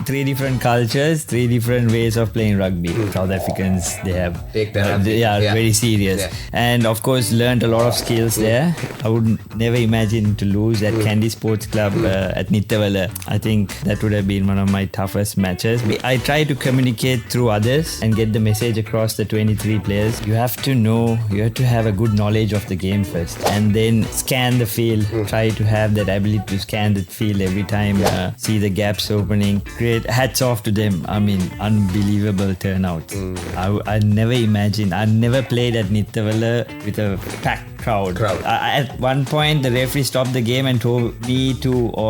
three different cultures, three different ways of playing rugby. South Africans, they have Take their rugby. very serious, and of course learned a lot of skills there. I would never imagine to lose at Candy Sports Club at Nittawala. I think that would have been one of my toughest matches. I try to communicate through others and get the message across the 23 players. You have to have a good knowledge of the game first, and then scan the field. Try to have that ability to scan the field every time, see the gaps opening. Great, hats off to them. I mean, unbelievable turnout. I never imagined. I never played at Nittawala with a packed crowd. At one point, the referee stopped the game and told me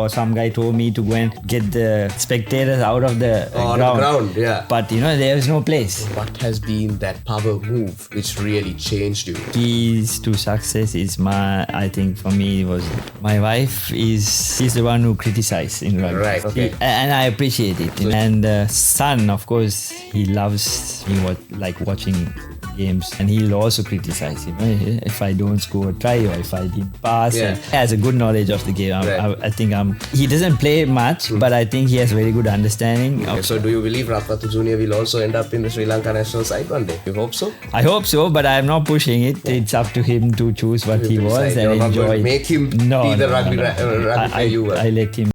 some guy told me to go and get the spectators out of the ground. But there was no place. What has been that power move which really changed you? Keys to success is I think for me was my wife. She's the one who criticized in rugby. Right. Okay. And I appreciate it. And son, of course, he loves me watching games, and he'll also criticize if I don't score a try or if I didn't pass. He has a good knowledge of the game. I think he doesn't play much, but I think he has very good understanding. Okay, so do you believe Ratwatte Jr. will also end up in the Sri Lanka national side one day? You hope so? I hope so, but I'm not pushing it. It's up to him to choose what he wants and enjoy. Make him be the rugby player you were. I let him.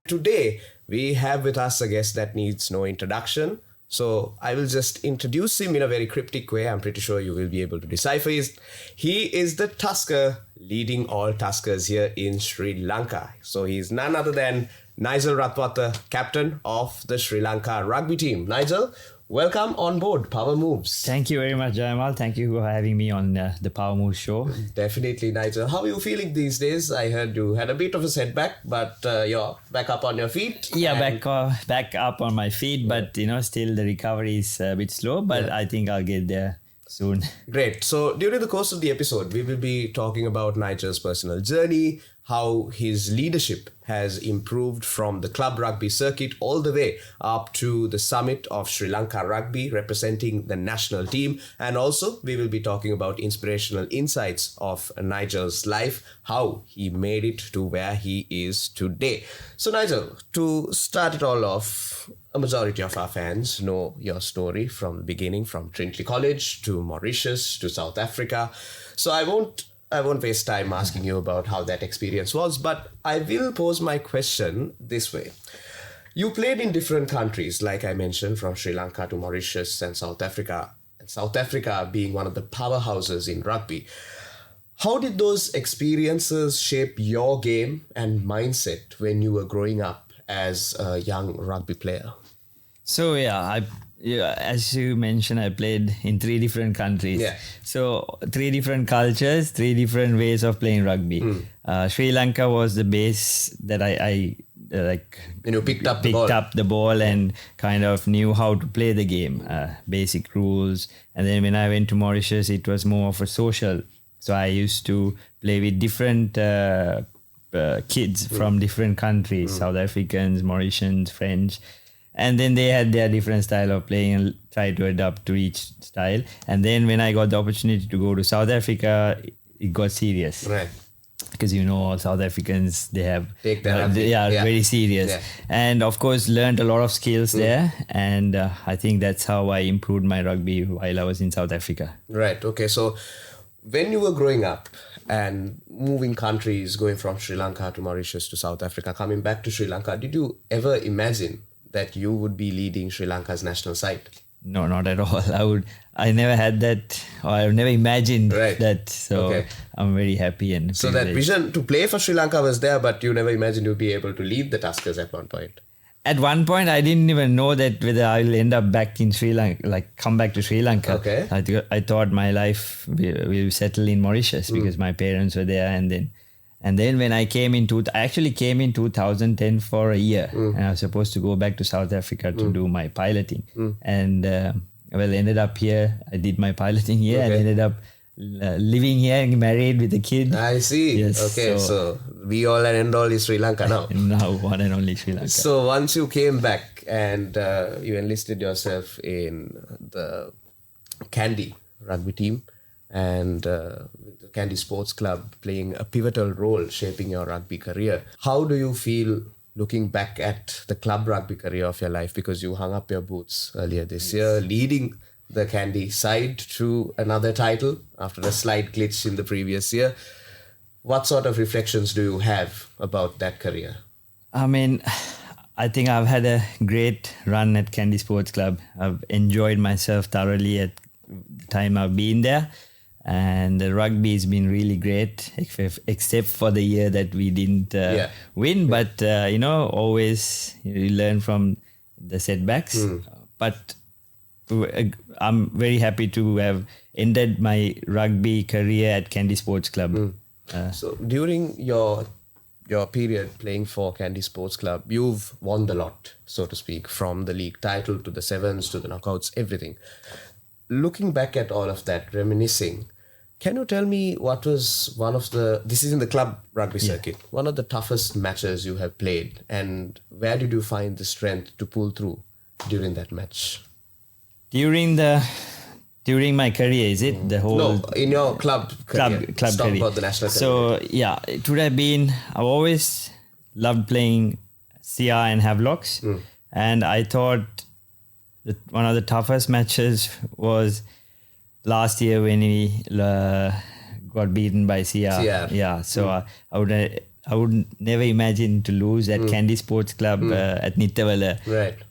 Today, we have with us a guest that needs no introduction. So I will just introduce him in a very cryptic way. I'm pretty sure you will be able to decipher it. He is the Tusker leading all Tuskers here in Sri Lanka. So he's none other than Nigel Ratwatte, captain of the Sri Lanka rugby team. Nigel, welcome on board PowerMoves. Thank you very much, Jayamal. Thank you for having me on the PowerMoves show. Definitely, Nigel. How are you feeling these days? I heard you had a bit of a setback, but you're back up on your feet. Yeah, back up on my feet, but still the recovery is a bit slow, but I think I'll get there soon. Great. So during the course of the episode, we will be talking about Nigel's personal journey, how his leadership has improved from the club rugby circuit all the way up to the summit of Sri Lanka Rugby representing the national team. And also we will be talking about inspirational insights of Nigel's life, how he made it to where he is today. So Nigel, to start it all off, a majority of our fans know your story from the beginning, from Trinity College to Mauritius to South Africa. So I won't waste time asking you about how that experience was, but I will pose my question this way. You played in different countries, like I mentioned, from Sri Lanka to Mauritius and South Africa being one of the powerhouses in rugby. How did those experiences shape your game and mindset when you were growing up as a young rugby player? So as you mentioned, I played in three different countries. So three different cultures, three different ways of playing rugby. Sri Lanka was the base that I picked up the ball and kind of knew how to play the game, basic rules. And then when I went to Mauritius, it was more of a social. So I used to play with different kids from different countries, South Africans, Mauritians, French. And then they had their different style of playing and tried to adapt to each style. And then when I got the opportunity to go to South Africa, it got serious. Right. Because all South Africans, they have take their very serious. And of course learned a lot of skills there. And I think that's how I improved my rugby while I was in South Africa. Right. Okay. So when you were growing up and moving countries, going from Sri Lanka to Mauritius to South Africa, coming back to Sri Lanka, did you ever imagine that you would be leading Sri Lanka's national side? No, not at all. I never had that, or I've never imagined that. So I'm very happy and so that vision to play for Sri Lanka was there, but you never imagined you'd be able to lead the Tuskers at one point. At one point, I didn't even know that whether I'll end up back in Sri Lanka, come back to Sri Lanka. Okay. I thought my life will settle in Mauritius because my parents were there, and then when I came I actually came in 2010 for a year, and I was supposed to go back to South Africa to do my piloting. And ended up here. I did my piloting here and ended up living here, married with a kid. I see. Yes, Okay, so be all and end all is Sri Lanka now. Now one and only Sri Lanka. So once you came back and you enlisted yourself in the Kandy rugby team and the Kandy Sports Club playing a pivotal role shaping your rugby career, how do you feel looking back at the club rugby career of your life? Because you hung up your boots earlier this year, leading the Kandy side to another title after a slight glitch in the previous year. What sort of reflections do you have about that career? I mean, I think I've had a great run at Kandy Sports Club. I've enjoyed myself thoroughly at the time I've been there. And the rugby has been really great, except for the year that we didn't win. But, always you learn from the setbacks. But I'm very happy to have ended my rugby career at Kandy Sports Club. So during your period playing for Kandy Sports Club, you've won the lot, so to speak, from the league title to the sevens to the knockouts, everything. Looking back at all of that, reminiscing, can you tell me what was this is in the club rugby circuit, one of the toughest matches you have played, and where did you find the strength to pull through during that match? During my career, is it? The whole... No, in your club career. Club career. About the national career. So, it would have been... I've always loved playing CR and Havelocks. And I thought that one of the toughest matches was last year when we got beaten by CR. Yeah, so I would never imagine to lose at Kandy Sports Club at Nittawala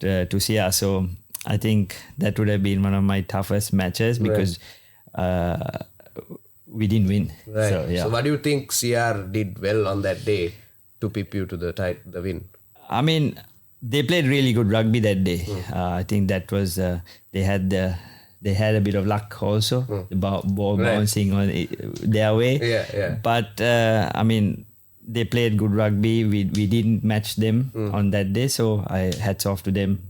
to CR. So I think that would have been one of my toughest matches because we didn't win. Right. So what do you think CR did well on that day to pip you to the win? I mean, they played really good rugby that day. I think that was they had a bit of luck also, the ball bouncing on their way. But I mean, they played good rugby. We didn't match them on that day, so I hats off to them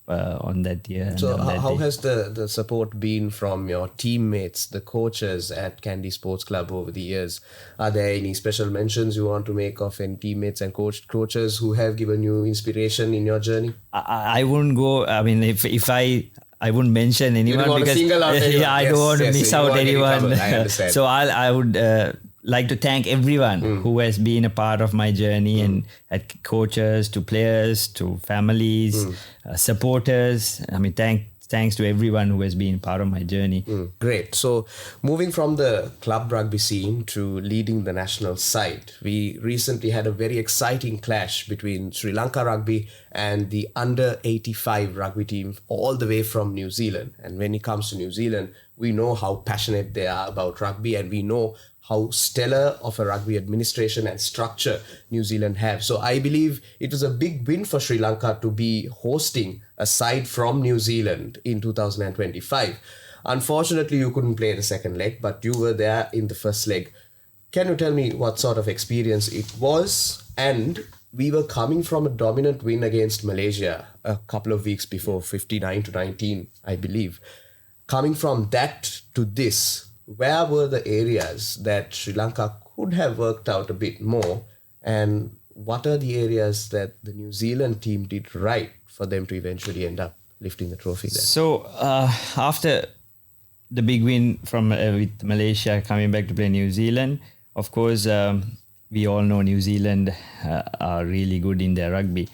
on that year. So how has the support been from your teammates, the coaches at Kandy Sports Club over the years? Are there any special mentions you want to make of any teammates and coaches who have given you inspiration in your journey? I wouldn't go. I mean, if I wouldn't mention anyone because I don't want to miss out anyone. I understand. So I would like to thank everyone who has been a part of my journey, and at coaches to players to families, supporters. I mean, thanks to everyone who has been part of my journey. Great. So moving from the club rugby scene to leading the national side, we recently had a very exciting clash between Sri Lanka Rugby and the under 85 rugby team all the way from New Zealand. And when it comes to New Zealand, we know how passionate they are about rugby, and we know how stellar of a rugby administration and structure New Zealand have. So I believe it was a big win for Sri Lanka to be hosting a side from New Zealand in 2025. Unfortunately, you couldn't play the second leg, but you were there in the first leg. Can you tell me what sort of experience it was? And we were coming from a dominant win against Malaysia a couple of weeks before, 59-19, I believe. Coming from that to this, where were the areas that Sri Lanka could have worked out a bit more, and what are the areas that the New Zealand team did right for them to eventually end up lifting the trophy there? So after the big win from with Malaysia, coming back to play New Zealand, of course, we all know New Zealand are really good in their rugby.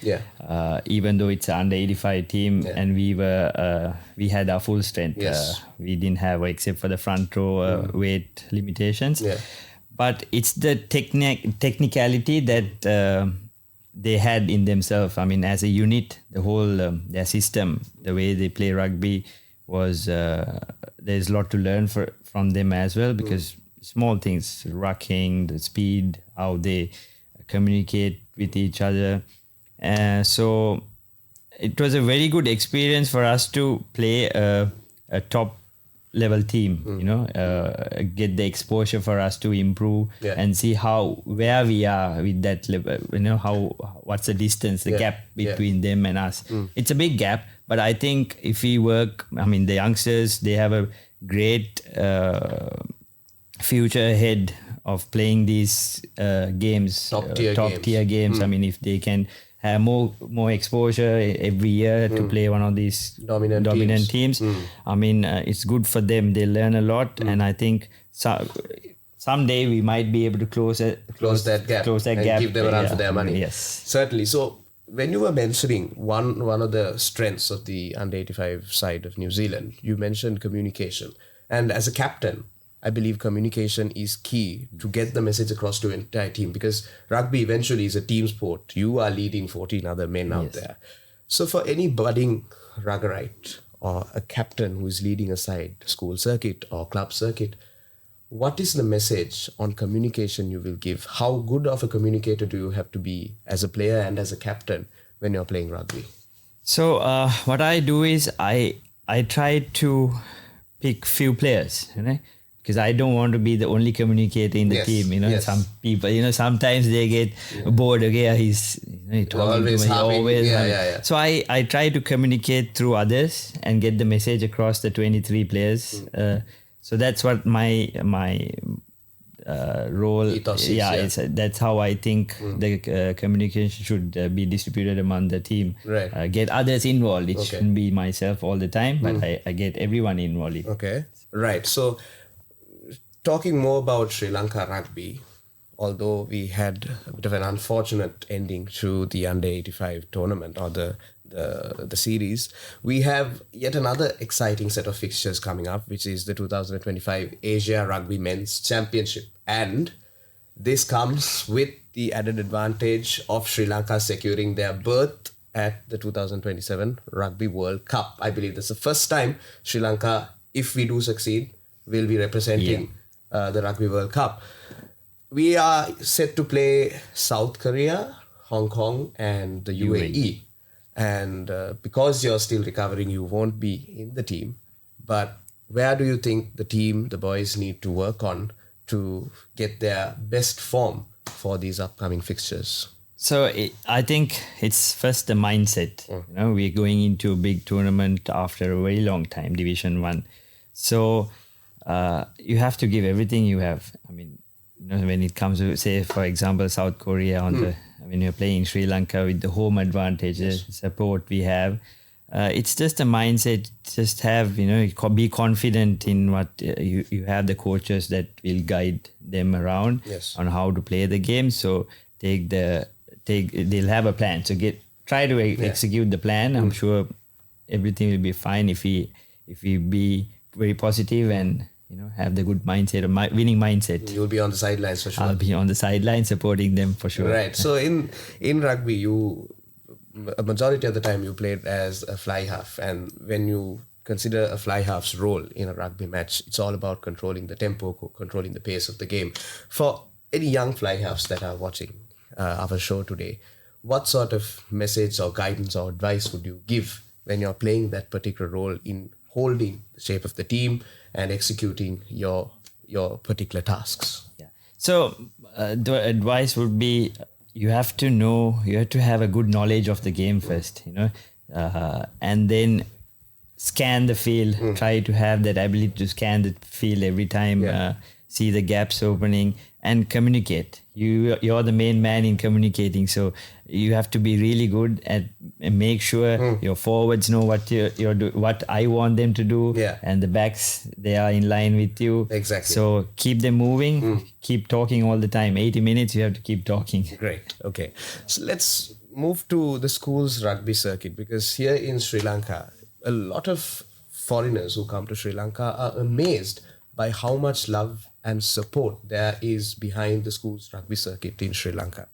Even though it's an under 85 team, and we had our full strength. We didn't have, except for the front row weight limitations. But it's the technicality that they had in themselves. I mean, as a unit, the whole their system, the way they play rugby was there's a lot to learn from them as well, because small things, rucking, the speed, how they communicate with each other. So it was a very good experience for us to play a top level team, get the exposure for us to improve and see where we are with that level, what's the distance, the gap between them and us. It's a big gap, but I think if we work, I mean, the youngsters, they have a great future ahead of playing these games, Top tier games. I mean, if they can have more exposure every year to play one of these dominant teams. I mean, it's good for them. They learn a lot, and I think someday we might be able to close that gap and give them a run for their money. Yes, certainly. So when you were mentioning one of the strengths of the under 85 side of New Zealand, you mentioned communication, and as a captain, I believe communication is key to get the message across to an entire team, because rugby eventually is a team sport. You are leading 14 other men out there. So for any budding ruggerite or a captain who is leading a side, school circuit or club circuit, what is the message on communication you will give? How good of a communicator do you have to be as a player and as a captain when you're playing rugby? So what I do is I try to pick few players, because I don't want to be the only communicator in the team. Some people, sometimes they get bored. Okay, he's talking always to me, always. Yeah. So I try to communicate through others and get the message across the 23 players. So that's what my role. Ethos is, that's how I think the communication should be distributed among the team. Right. Get others involved. It shouldn't be myself all the time, but I get everyone involved. Okay. Right. So, talking more about Sri Lanka rugby, although we had a bit of an unfortunate ending to the under 85 tournament or the series, we have yet another exciting set of fixtures coming up, which is the 2025 Asia Rugby Men's Championship. And this comes with the added advantage of Sri Lanka securing their berth at the 2027 Rugby World Cup. I believe that's the first time Sri Lanka, if we do succeed, will be representing the Rugby World Cup. We are set to play South Korea, Hong Kong, and the UAE. And because you're still recovering, you won't be in the team. But where do you think the boys need to work on to get their best form for these upcoming fixtures? So I think it's first the mindset. We're going into a big tournament after a very long time, Division 1. So you have to give everything you have. I mean, when it comes to, say, for example, South Korea when you're playing Sri Lanka with the home advantages, support we have, it's just a mindset. Just have, be confident in what you have the coaches that will guide them around on how to play the game. So they'll have a plan. So try to execute the plan. I'm sure everything will be fine if we be very positive and have the good mindset, a winning mindset. You'll be on the sidelines for sure. I'll be on the sideline supporting them for sure. Right. So in rugby, a majority of the time you played as a fly half, and when you consider a fly half's role in a rugby match, it's all about controlling the tempo, controlling the pace of the game. For any young fly halves that are watching our show today, what sort of message or guidance or advice would you give when you're playing that particular role in holding the shape of the team and executing your particular tasks? So the advice would be you have to have a good knowledge of the game first, and then scan the field. Try to have that ability to scan the field every time, see the gaps opening and communicate. You're the main man in communicating, so you have to be really good at make sure your forwards know what what I want them to do, and the backs, they are in line with you. Exactly. So keep them moving, keep talking all the time. 80 minutes, you have to keep talking. Great. Okay. So let's move to the schools rugby circuit, because here in Sri Lanka, a lot of foreigners who come to Sri Lanka are amazed by how much love and support there is behind the schools rugby circuit in Sri Lanka.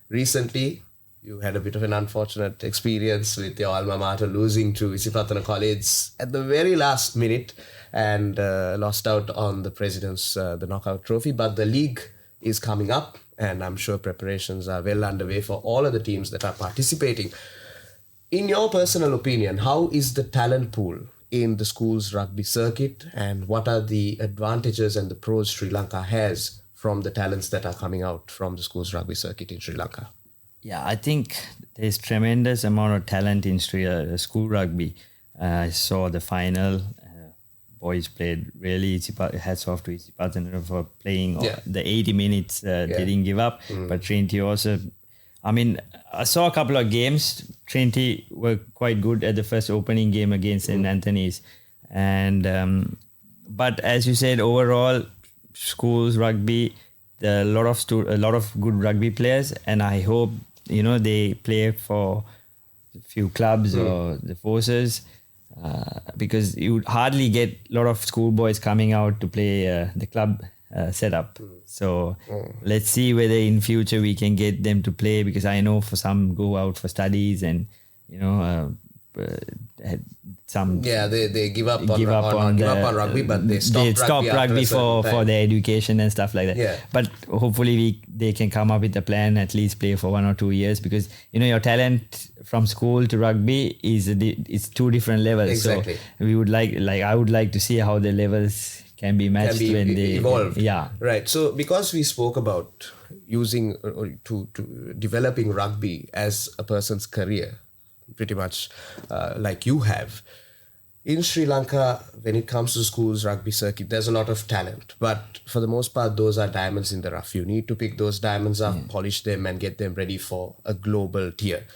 Recently, you had a bit of an unfortunate experience with your alma mater losing to Isipatana College at the very last minute and lost out on the President's the knockout trophy. But the league is coming up, and I'm sure preparations are well underway for all of the teams that are participating. In your personal opinion, how is the talent pool in the schools rugby circuit, and what are the advantages and the pros Sri Lanka has from the talents that are coming out from the schools rugby circuit in Sri Lanka? Yeah, I think there's tremendous amount of talent in school rugby. I saw the final, boys played really easy. Hats off to Isipathana for playing Yeah. the 80 minutes. They didn't give up. But Trinity also, I mean, I saw a couple of games. Trinity were quite good at the first opening game against St. Anthony's. And but as you said, overall, schools rugby, there are a lot of good rugby players, and I hope they play for a few clubs or the forces, because you would hardly get a lot of schoolboys coming out to play the club setup. So let's see whether in future we can get them to play, because I know for some go out for studies and some they give up on rugby, but they stop rugby for their education and stuff like that. Yeah. But hopefully they can come up with a plan, at least play for 1 or 2 years, because your talent from school to rugby is 2 different levels. Exactly. So we would I would like to see how the levels can be matched when they evolve. Yeah. Right. So because we spoke about using or to developing rugby as a person's career, pretty much like you have. In Sri Lanka, when it comes to schools rugby circuit, there's a lot of talent. But for the most part, those are diamonds in the rough. You need to pick those diamonds up, polish them, and get them ready for a global tier.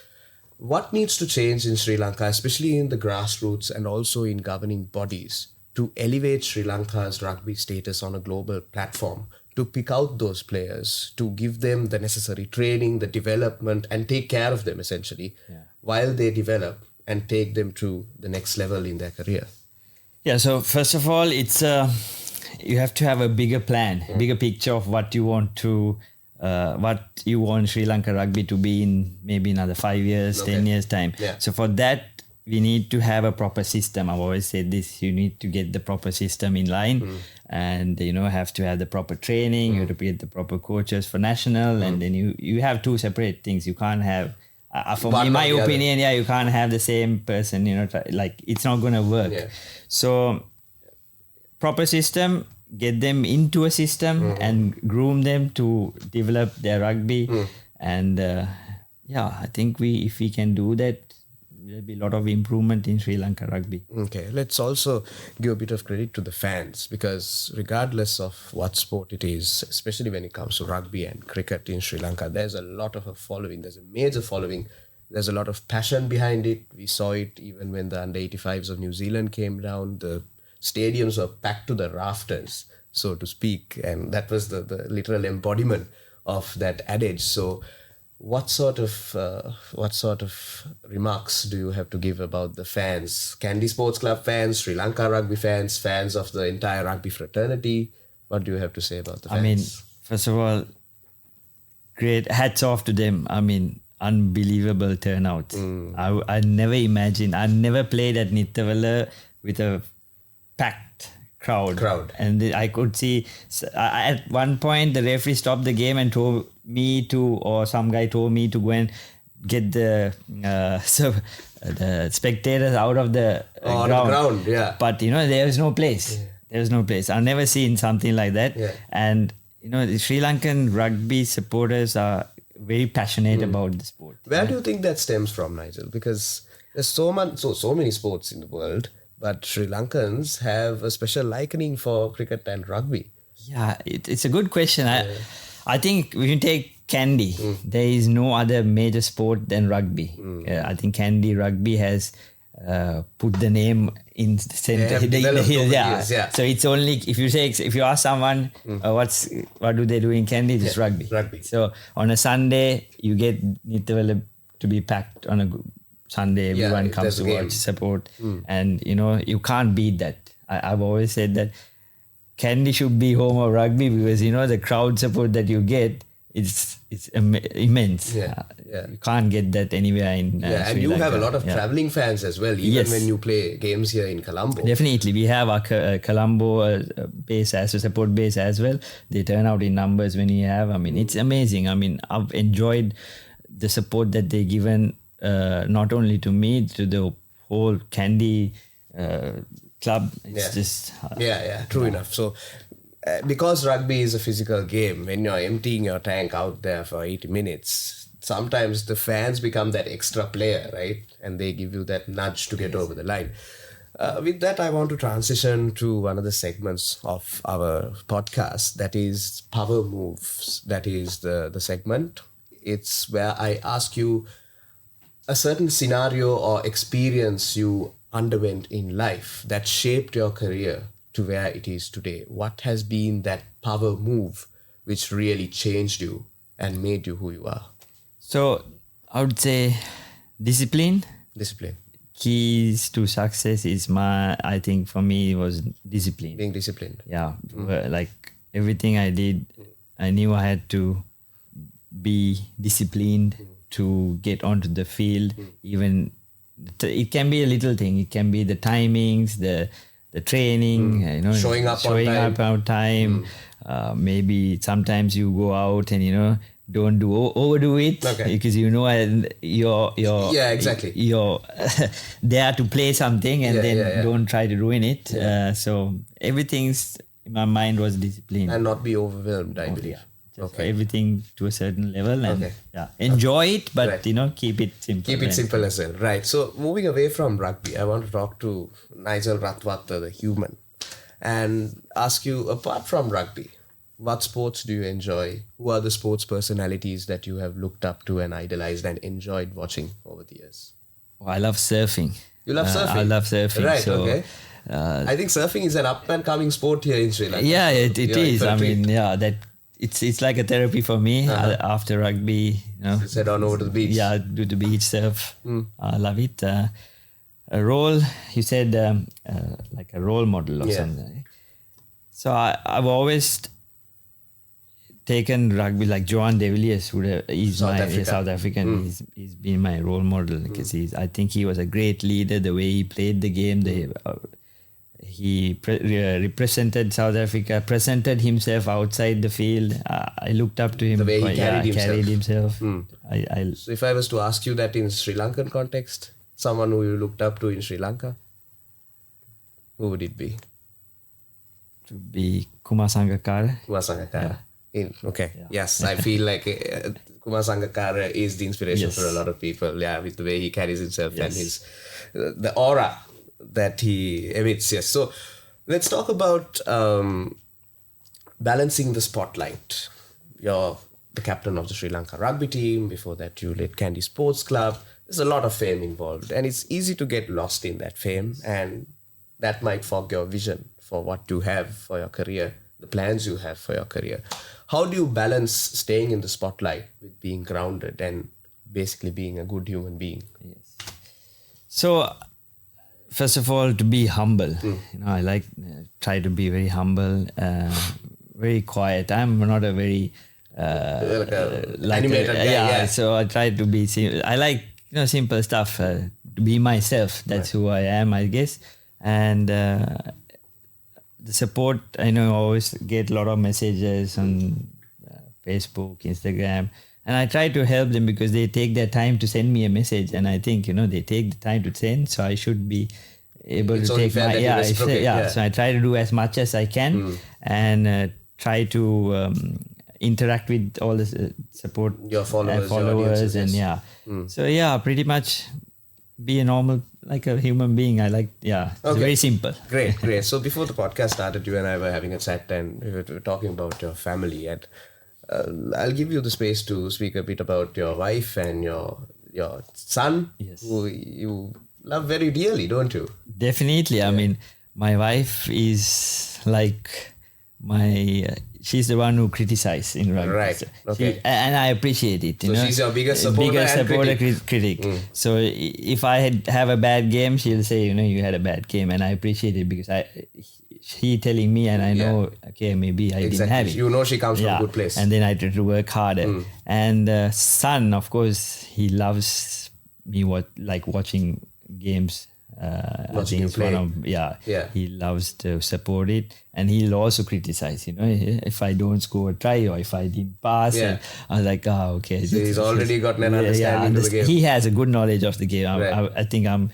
What needs to change in Sri Lanka, especially in the grassroots and also in governing bodies, to elevate Sri Lanka's rugby status on a global platform, to pick out those players, to give them the necessary training, the development, and take care of them essentially while they develop, and take them to the next level in their career? Yeah, so first of all, it's you have to have a bigger plan, bigger picture of what you want Sri Lanka rugby to be in maybe another 5 years, 10 years time. Yeah. So for that, we need to have a proper system. I've always said this, you need to get the proper system in line, and have to have the proper training, you have to get the proper coaches for national, and then you have 2 separate things. You can't have, in my opinion, you can't have the same person, it's not going to work. Yeah. So proper system, get them into a system and groom them to develop their rugby. And I think if we can do that, there'll be a lot of improvement in Sri Lanka rugby. Okay, let's also give a bit of credit to the fans, because regardless of what sport it is, especially when it comes to rugby and cricket in Sri Lanka, there's a lot of a following. There's a major following. There's a lot of passion behind it. We saw it even when the under-85s of New Zealand came down. The stadiums were packed to the rafters, so to speak, and that was the literal embodiment of that adage. So what sort of remarks do you have to give about the fans, Kandy Sports Club fans, Sri Lanka rugby fans of the entire rugby fraternity? What do you have to say about the fans? I mean, first of all, great hats off to them. I mean, unbelievable turnout. I never imagined. I never played at Nittawala with a packed crowd. And I could see at one point the referee stopped the game and some guy told me to go and get the spectators out of the ground. Yeah. But there was no place. Yeah. There was no place. I've never seen something like that. Yeah. And the Sri Lankan rugby supporters are very passionate about the sport. Where do you think that stems from, Nigel? Because there's so many sports in the world, but Sri Lankans have a special likening for cricket and rugby. Yeah, it's a good question. I think when you take Kandy, there is no other major sport than rugby. I think Kandy rugby has put the name in the center. So it's only if you ask someone what do they do in Kandy, it's rugby. So on a Sunday you get Nittawala to be packed on a Sunday. Everyone comes to watch, support, and you can't beat that. I've always said that Kandy should be home of rugby, because the crowd support that you get, it's immense. You can't get that anywhere in Sri and you Lanka. have a lot of travelling fans as well, even when you play games here in Colombo. Definitely, we have our Colombo base as a support base as well. They turn out in numbers when we have. I mean, it's amazing. I mean, I've enjoyed the support that they've given, not only to me, to the whole Kandy club. It's just true enough. So because rugby is a physical game, when you're emptying your tank out there for 80 minutes, sometimes the fans become that extra player, right? And they give you that nudge to get over the line. With that, I want to transition to one of the segments of our podcast, that is Power Moves. That is the segment. It's where I ask you a certain scenario or experience you underwent in life that shaped your career to where it is today. What has been that power move which really changed you and made you who you are? So I would say discipline. Discipline. Keys to success is I think for me was discipline. Being disciplined. Yeah. Like everything I did, I knew I had to be disciplined to get onto the field. Even it can be a little thing. It can be the timings, the training, showing up on time. Maybe sometimes you go out and don't overdo it, because you're exactly. You're there to play something and don't try to ruin it. So everything's in my mind was discipline and not be overwhelmed. I believe. Everything to a certain level and enjoy it, but keep it simple. Keep it simple as well, right? So moving away from rugby, I want to talk to Nigel Ratwatte, the human, and ask you, apart from rugby, what sports do you enjoy? Who are the sports personalities that you have looked up to and idolized and enjoyed watching over the years? I love surfing. You love surfing? I love surfing. Right, so, okay. I think surfing is an up and coming sport here in Sri Lanka. Yeah, it is. I mean, it's like a therapy for me. After rugby, Just head on over to the beach. Yeah, do the beach surf. I love it. A role, you said like a role model or something. So I've always taken rugby like Johan De Villiers, South African. He's been my role model because I think he was a great leader. The way he played the game, he represented South Africa, presented himself outside the field. I looked up to him. The way he carried himself. So if I was to ask you that in Sri Lankan context, someone who you looked up to in Sri Lanka, who would it be? To be Kumar Sangakkara. Kumar Sangakkara. Yes, I feel like Kumar Sangakkara is the inspiration for a lot of people. Yeah, with the way he carries himself and the aura that he emits. Yes. So let's talk about balancing the spotlight. You're the captain of the Sri Lanka rugby team. Before that, you led Kandy Sports Club. There's a lot of fame involved, and it's easy to get lost in that fame, and that might fog your vision for what you have for your career, the plans you have for your career. How do you balance staying in the spotlight with being grounded and basically being a good human being? Yes. So, first of all, to be humble. I try to be very humble, very quiet. I'm not a very animated guy. So I try to be. I like simple stuff. To be myself. That's who I am, I guess. And the support, I always get a lot of messages on Facebook, Instagram, and I try to help them because they take their time to send me a message, and I think they take the time to send, so I should be able to take my So I try to do as much as I can and try to interact with all the support your followers So pretty much be a normal, like a human being. It's very simple. Great. So before the podcast started, you and I were having a chat and we were talking about your family, and I'll give you the space to speak a bit about your wife and your son, who you love very dearly, don't you? Definitely. I mean, my wife is like she's the one who criticizes in rugby. Right. Okay. And I appreciate it. So she's your biggest supporter critic. So if I have a bad game, she'll say, you had a bad game, and I appreciate it because she telling me, and I know, okay, maybe I didn't have it. She comes from a good place. And then I try to work harder. And son, of course, he loves me watching games. I think it's one of he loves to support it, and he'll also criticize. If I don't score a try or if I didn't pass, I was like, okay. So he's already gotten an understanding of the game. He has a good knowledge of the game. I think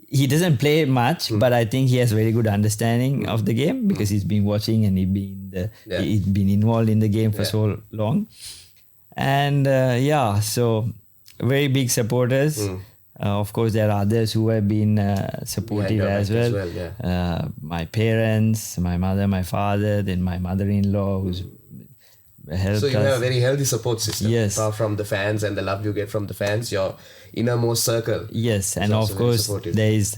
he doesn't play much, but I think he has very good understanding of the game because he's been watching and he's been involved in the game for so long, and so very big supporters. Of course, there are others who have been supportive as well. My parents, my mother, my father, then my mother-in-law who's helped So you us. have a very healthy support system. Yes. Apart from the fans and the love you get from the fans, your innermost circle. Yes, and also of very course supportive. there is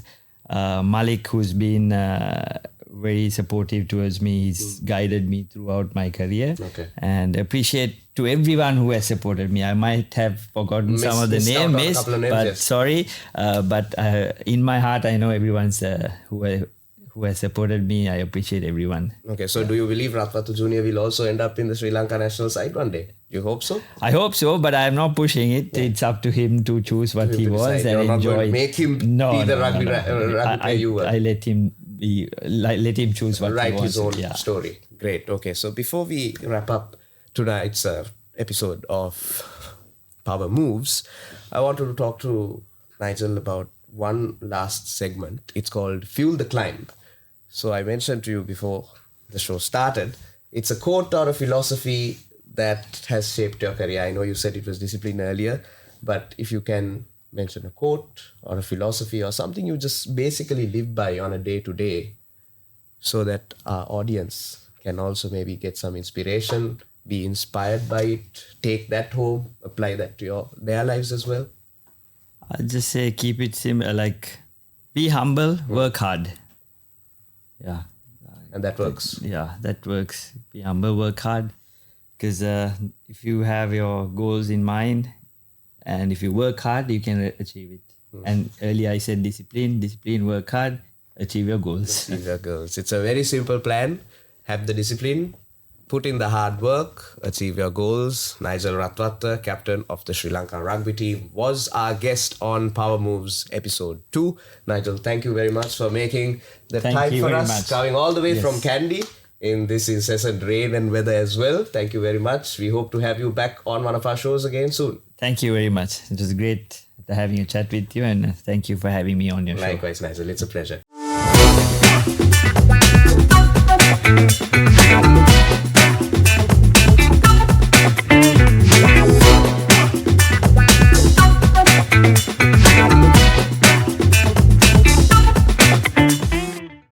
Malik, who's been very supportive towards me. He's guided me throughout my career. Okay. And appreciate to everyone who has supported me. I might have forgotten some of the missed out on a names, couple of names, but yes. sorry. But in my heart, I know everyone's who has supported me. I appreciate everyone. Okay, so do you believe Ratwatte Jr. will also end up in the Sri Lanka national side one day? You hope so? I hope so, but I'm not pushing it. It's up to him to choose what he to wants decide. and You're not enjoy. going to make him be the rugby player you were. I let him be. Let him choose what he Write wants. his own Yeah. story. Great. Okay, so before we wrap up tonight's episode of Power Moves, I wanted to talk to Nigel about one last segment. It's called Fuel the Climb. So I mentioned to you before the show started, it's a quote or a philosophy that has shaped your career. I know you said it was discipline earlier, but if you can mention a quote or a philosophy or something you just basically live by on a day-to-day so that our audience can also maybe get some inspiration, be inspired by it, take that home, apply that to their lives as well. I'll just say keep it simple. Like be humble, work hard. Yeah. And that works. Yeah, that works. Be humble, work hard. Because if you have your goals in mind and if you work hard, you can achieve it. And earlier I said discipline, work hard, achieve your goals. Achieve your goals. It's a very simple plan. Have the discipline, put in the hard work, achieve your goals. Nigel Ratwatte, captain of the Sri Lanka Rugby team, was our guest on Power Moves episode 2. Nigel, thank you very much for making the Thank time you for very us, much. coming all the way Yes. from Kandy in this incessant rain and weather as well. Thank you very much. We hope to have you back on one of our shows again soon. Thank you very much. It was great having a chat with you and thank you for having me on your show. Likewise, Nigel. It's a pleasure.